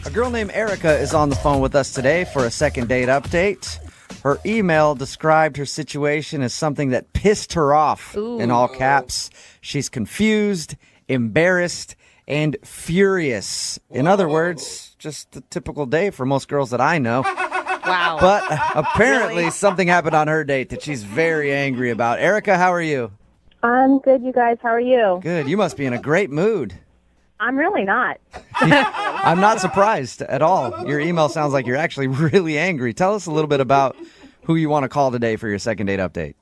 A girl named Erica is on the phone with us today for a second date update. Her email described her situation as something that pissed her off. Ooh. In all caps. She's confused, embarrassed, and furious. In other words, just a typical day for most girls that I know. Wow. But apparently something happened on her date that she's very angry about. Erica, how are you? I'm good, you guys. How are you? Good. You must be in a great mood. I'm really not. I'm not surprised at all. Your email sounds like you're actually really angry. Tell us a little bit about who you want to call today for your second date update.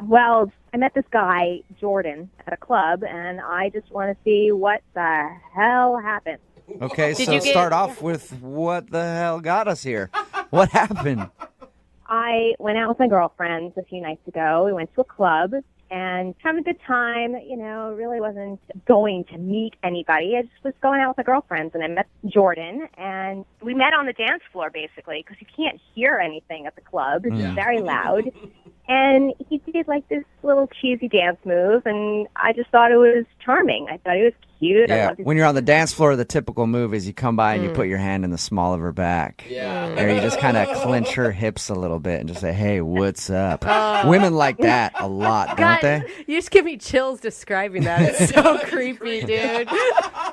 Well, I met this guy, Jordan, at a club, and I just want to see what the hell happened. Okay, so start off with what the hell got us here. What happened? I went out with my girlfriends a few nights ago. We went to a club and having a good time. You know, really wasn't going to meet anybody. I just was going out with my girlfriends, and I met Jordan, and we met on the dance floor, basically, because you can't hear anything at the club. It's very loud. And he did like this little cheesy dance move, and I just thought it was charming. I thought it was cute. Yeah, when you're on the dance floor, the typical move is you come by and you put your hand in the small of her back. Yeah. Or you just kind of clench her hips a little bit and just say, hey, what's up? Women like that a lot, don't they? You just give me chills describing that. It's so creepy, dude.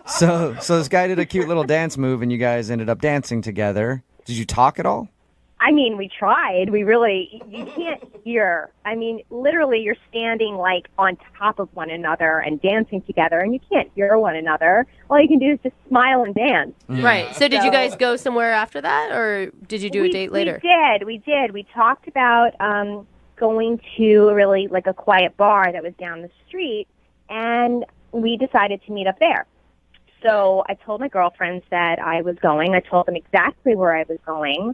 So this guy did a cute little dance move, and you guys ended up dancing together. Did you talk at all? I mean, we tried. You can't hear. I mean, literally, you're standing like on top of one another and dancing together, and you can't hear one another. All you can do is just smile and dance. Right. So did you guys go somewhere after that, or did you do a date later? We did. We talked about going to really like a quiet bar that was down the street, and we decided to meet up there. So I told my girlfriends that I was going. I told them exactly where I was going.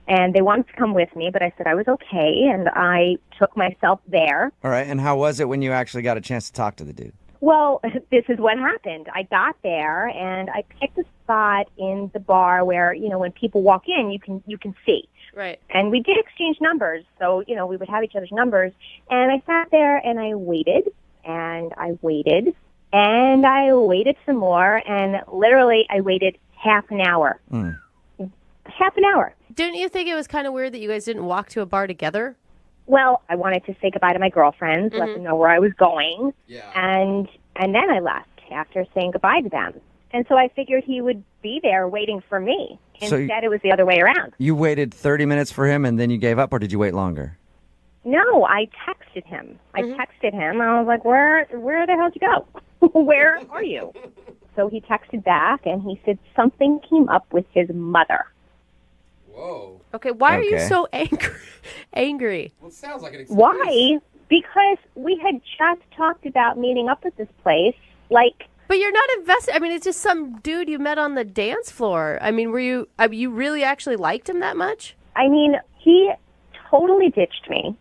And they wanted to come with me, but I said I was okay, and I took myself there. All right, and how was it when you actually got a chance to talk to the dude? Well, this is what happened. I got there, and I picked a spot in the bar where, you know, when people walk in, you can see. Right. And we did exchange numbers, so, you know, we would have each other's numbers. And I sat there, and I waited, and I waited, and I waited some more, and literally I waited half an hour. Half an hour. Didn't you think it was kind of weird that you guys didn't walk to a bar together? Well, I wanted to say goodbye to my girlfriends, let them know where I was going, and then I left after saying goodbye to them. And so I figured he would be there waiting for me. Instead, it was the other way around. You waited 30 minutes for him and then you gave up, or did you wait longer? No, I texted him. I was like, where the hell did you go? Where are you? So he texted back, and he said something came up with his mother. Whoa. Okay, why are you so angry? Well, it sounds like an excuse. Why? Because we had just talked about meeting up at this place, like... But you're not invested. I mean, it's just some dude you met on the dance floor. I mean, you really actually liked him that much? I mean, he totally ditched me,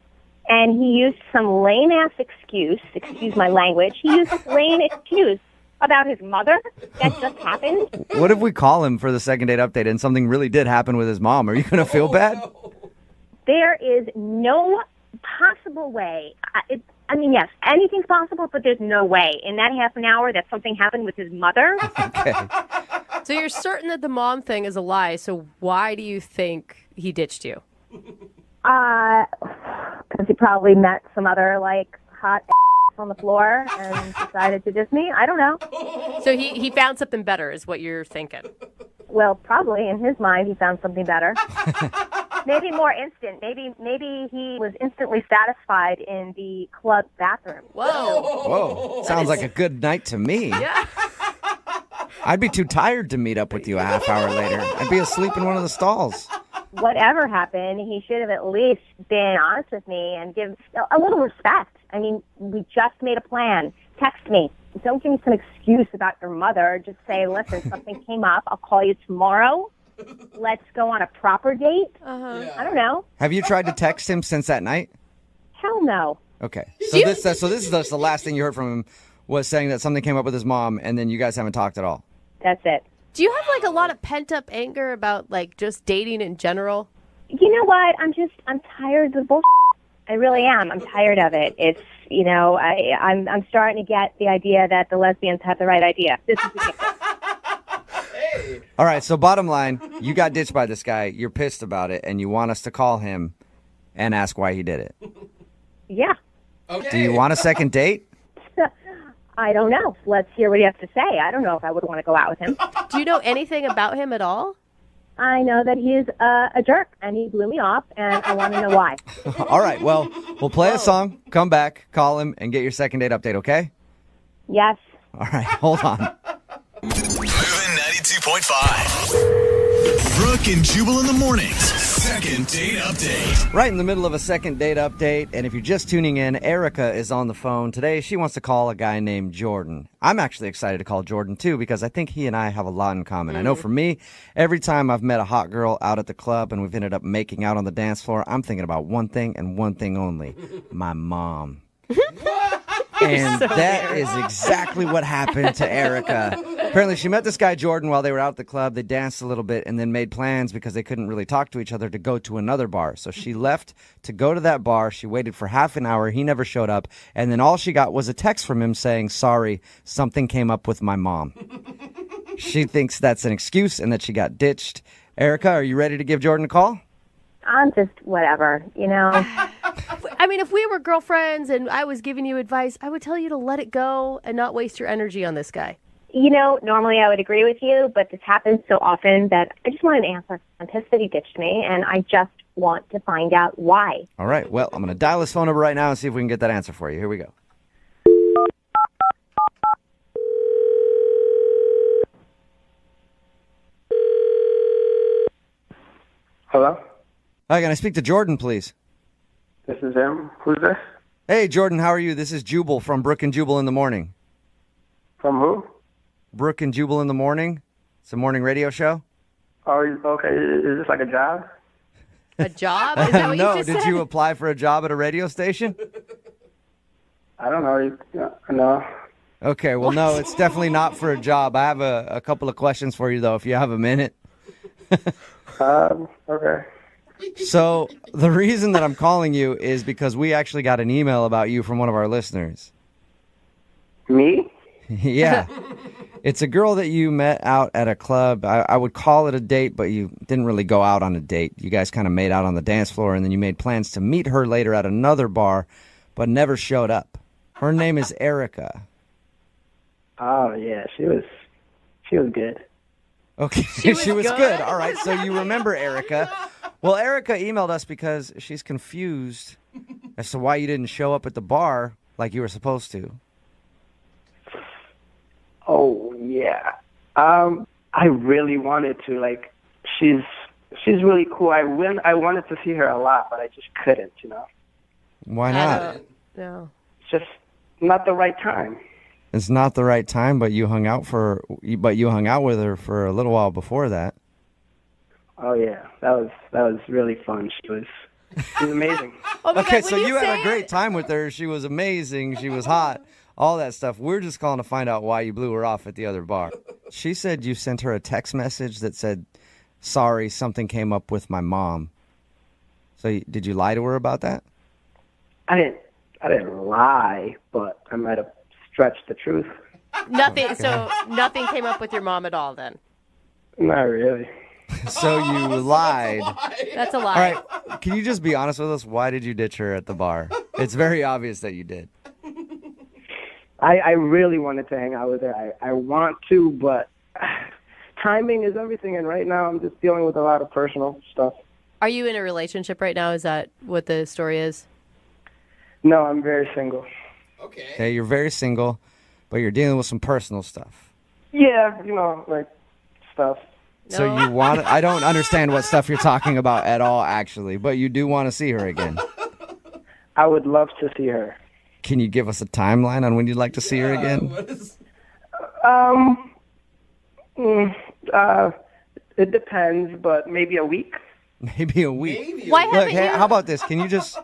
and he used some lame-ass excuse, excuse my language, he used a lame excuse about his mother that just happened. What if we call him for the second date update and something really did happen with his mom? Are you going to feel bad? No. There is no possible way. I mean, yes, anything's possible, but there's no way in that half an hour that something happened with his mother. Okay. So you're certain that the mom thing is a lie, so why do you think he ditched you? Because he probably met some other, like, hot on the floor and decided to diss me. I don't know. So he found something better is what you're thinking. Well, probably in his mind he found something better. Maybe more instant. Maybe he was instantly satisfied in the club bathroom. Whoa. Sounds like a good night to me. Yeah. I'd be too tired to meet up with you a half hour later. I'd be asleep in one of the stalls. Whatever happened, he should have at least been honest with me and give a little respect. I mean, we just made a plan. Text me. Don't give me some excuse about your mother. Just say, listen, something came up. I'll call you tomorrow. Let's go on a proper date. Uh-huh. I don't know. Have you tried to text him since that night? Hell no. Okay. So this is just the last thing you heard from him was saying that something came up with his mom, and then you guys haven't talked at all. That's it. Do you have, like, a lot of pent-up anger about, like, just dating in general? You know what? I'm tired of the bullshit. I really am. I'm tired of it. It's, you know, I'm starting to get the idea that the lesbians have the right idea. This is ridiculous. Hey. All right, so bottom line, you got ditched by this guy. You're pissed about it, and you want us to call him and ask why he did it. Yeah. Okay. Do you want a second date? I don't know. Let's hear what he has to say. I don't know if I would want to go out with him. Do you know anything about him at all? I know that he's a jerk, and he blew me off, and I want to know why. All right, well, we'll play a song, come back, call him, and get your second date update, okay? Yes. All right, hold on. Moving 92.5. Brooke and Jubal in the mornings. Second date update. Right in the middle of a second date update, and if you're just tuning in, Erica is on the phone. Today, she wants to call a guy named Jordan. I'm actually excited to call Jordan, too, because I think he and I have a lot in common. I know for me, every time I've met a hot girl out at the club and we've ended up making out on the dance floor, I'm thinking about one thing and one thing only, my mom. And that is exactly what happened to Erica. Apparently, she met this guy, Jordan, while they were out at the club. They danced a little bit and then made plans because they couldn't really talk to each other to go to another bar. So she left to go to that bar. She waited for half an hour. He never showed up. And then all she got was a text from him saying, "Sorry, something came up with my mom." She thinks that's an excuse and that she got ditched. Erica, are you ready to give Jordan a call? I'm just whatever, you know. I mean, if we were girlfriends and I was giving you advice, I would tell you to let it go and not waste your energy on this guy. You know, normally I would agree with you, but this happens so often that I just want an answer. I'm pissed that he ditched me, and I just want to find out why. All right, well, I'm going to dial his phone number right now and see if we can get that answer for you. Here we go. Hello? Hi, can I speak to Jordan, please? This is him. Who's this? Hey, Jordan, how are you? This is Jubal from Brooke and Jubal in the Morning. From who? Brooke and Jubal in the Morning. It's a morning radio show. Oh, okay. Is this like a job? A job? Is that what No, you just did said? you apply for a job at a radio station? I don't know. No. Okay, well, no, it's definitely not for a job. I have a couple of questions for you, though, if you have a minute. Okay. So the reason that I'm calling you is because we actually got an email about you from one of our listeners. Me? Yeah. It's a girl that you met out at a club. I would call it a date, but you didn't really go out on a date. You guys kind of made out on the dance floor, and then you made plans to meet her later at another bar, but never showed up. Her name is Erica. Oh, yeah. She was good. Okay, she was good. All right, so you remember Erica. Well, Erica emailed us because she's confused as to why you didn't show up at the bar like you were supposed to. Oh, yeah. I really wanted to. Like, she's really cool. I wanted to see her a lot, but I just couldn't, you know. Why not? No. It's just not the right time. It's not the right time, but you hung out with her for a little while before that. Oh, yeah. That was really fun. She was amazing. Oh my Okay, God, so when you had say a great time with her. She was amazing. She was hot. All that stuff. We're just calling to find out why you blew her off at the other bar. She said you sent her a text message that said, "Sorry, something came up with my mom." So did you lie to her about that? I didn't lie, but I might have stretched the truth. Nothing. So nothing came up with your mom at all then? Not really. So you lied. That's a All lie. right, can you just be honest with us? Why did you ditch her at the bar? It's very obvious that you did. I really wanted to hang out with her. I want to, but timing is everything, and right now I'm just dealing with a lot of personal stuff. Are you in a relationship right now? Is that what the story is? No, I'm very single. Okay, you're very single, but you're dealing with some personal stuff. Yeah, you know, like stuff. So No. you want I don't understand what stuff you're talking about at all, actually, but you do want to see her again. I would love to see her. Can you give us a timeline on when you'd like to see her again? It depends, but maybe a week. Maybe a week. Why Look, haven't hey, you? how about this? Can you just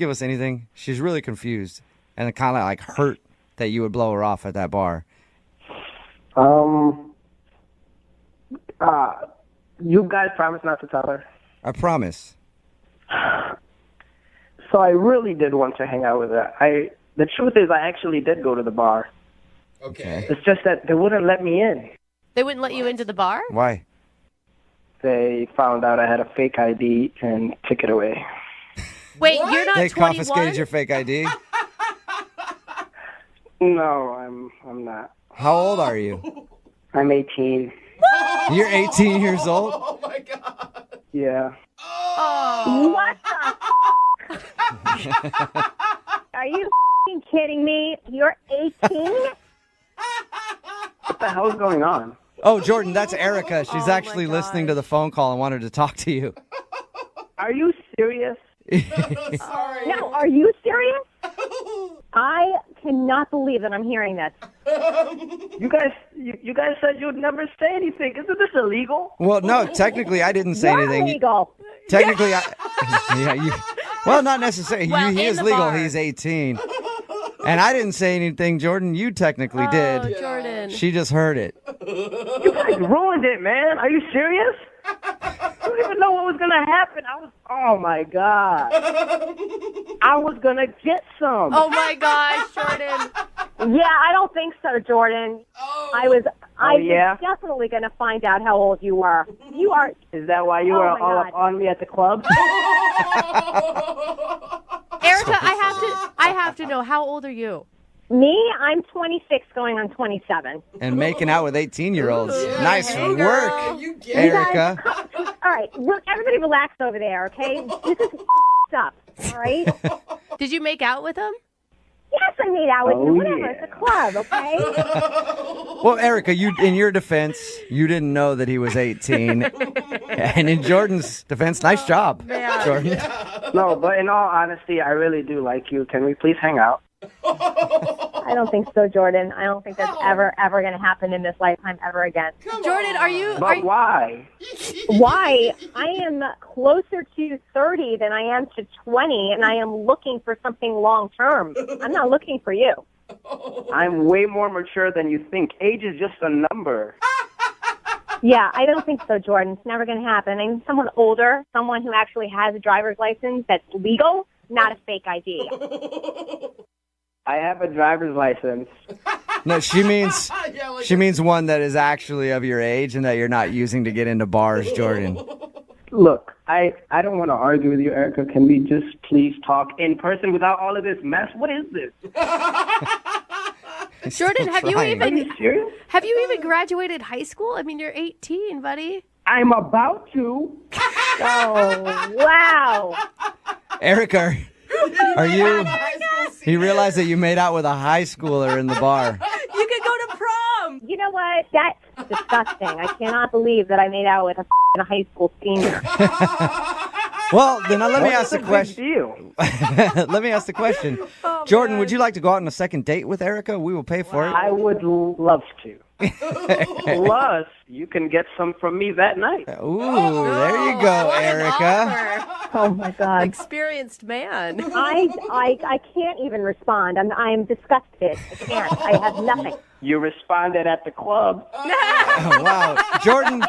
give us anything? She's really confused and it kind of like hurt that you would blow her off at that bar. You guys promise not to tell her. I promise. So I really did want to hang out with her. The truth is, I actually did go to the bar. Okay. It's just that they wouldn't let me in. They wouldn't let you into the bar? Why? They found out I had a fake ID and took it away. Wait, you're not They 21? confiscated your fake ID? No, I'm not. How old are you? I'm 18. You're 18 years old? Oh my god. Yeah. What the? Are you kidding me? You're 18? What the hell's going on? Oh, Jordan, that's Erica. She's my actually listening to gosh. the phone call and wanted to talk to you. Are you serious? Sorry. No, are you serious? I cannot believe that I'm hearing this. You guys said you'd never say anything. Isn't this illegal? Well, no, technically I didn't say You're anything. illegal. Technically, well, not necessarily. Well, He in is the legal. bar. He's 18. And I didn't say anything, Jordan. You technically Oh, did. Jordan. She just heard it. You guys ruined it, man. Are you serious? I don't even know what was going to happen. Oh my God. I was going to get some. Oh my gosh, Jordan. Yeah, I don't think so, Jordan. I was yeah? definitely going to find out how old you were. You are. Is that why you Oh, were my all God. up on me at the club? Erica, I have to know, how old are you? Me, I'm 26 going on 27. And making out with 18-year-olds. Nice Hey, work, girl, you get it. Erica. All right, look, everybody relax over there, okay? This is up, all right? Did you make out with him? Yes, I made out with you. Oh, Whatever, yeah. it's a club, okay? Well, Erica, in your defense, you didn't know that he was 18. And in Jordan's defense, nice job, Jordan. No, but in all honesty, I really do like you. Can we please hang out? I don't think so, Jordan. I don't think that's ever going to happen in this lifetime ever again. Jordan, are you? But why? Why? I am closer to 30 than I am to 20, and I am looking for something long term. I'm not looking for you. I'm way more mature than you think. Age is just a number. Yeah, I don't think so, Jordan. It's never going to happen. I mean, someone older, someone who actually has a driver's license that's legal, not a fake ID. I have a driver's license. No, she means Yeah, like she means one that is actually of your age and that you're not using to get into bars, Jordan. Look, I don't want to argue with you, Erica. Can we just please talk in person without all of this mess? What is this? Jordan, have you trying. Are even you serious? graduated high school? I mean, you're 18, buddy. I'm about to. Oh, wow. Erica, are you? high school He realized that you made out with a high schooler in the bar. You could go to prom. You know what? That's disgusting. I cannot believe that I made out with a high school senior. Well, then let me ask What's the big question. deal? Let me ask the question. Jordan, would you like to go out on a second date with Erica? We will pay for it. I would love to. Plus, you can get some from me that night. Ooh, there you go, What an Erica. offer. Oh, my God. Experienced man. I can't even respond. I'm disgusted. I can't. I have nothing. You responded at the club. Oh, wow. Jordan,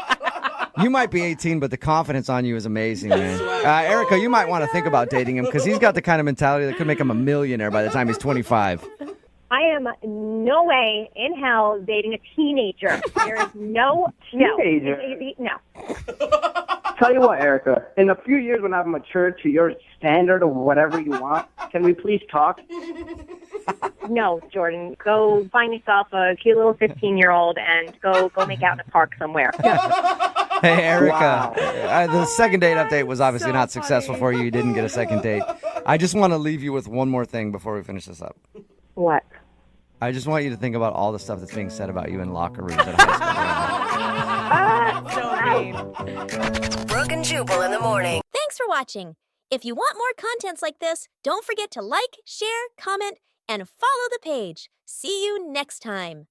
you might be 18, but the confidence on you is amazing, man. Erica, you might want to think about dating him because he's got the kind of mentality that could make him a millionaire by the time he's 25. I am no way in hell dating a teenager. There is no. Teenager? No. Tell you what, Erica, in a few years when I've matured to your standard of whatever you want, can we please talk? No, Jordan. Go find yourself a cute little 15-year-old and go make out in a park somewhere. Hey, Erica, Wow. the second date update was obviously not successful for you. You didn't get a second date. I just want to leave you with one more thing before we finish this up. What? I just want you to think about all the stuff that's being said about you in locker rooms at high school. So mean. Brooke and Jubal in the morning. Thanks for watching. If you want more contents like this, don't forget to like, share, comment, and follow the page. See you next time.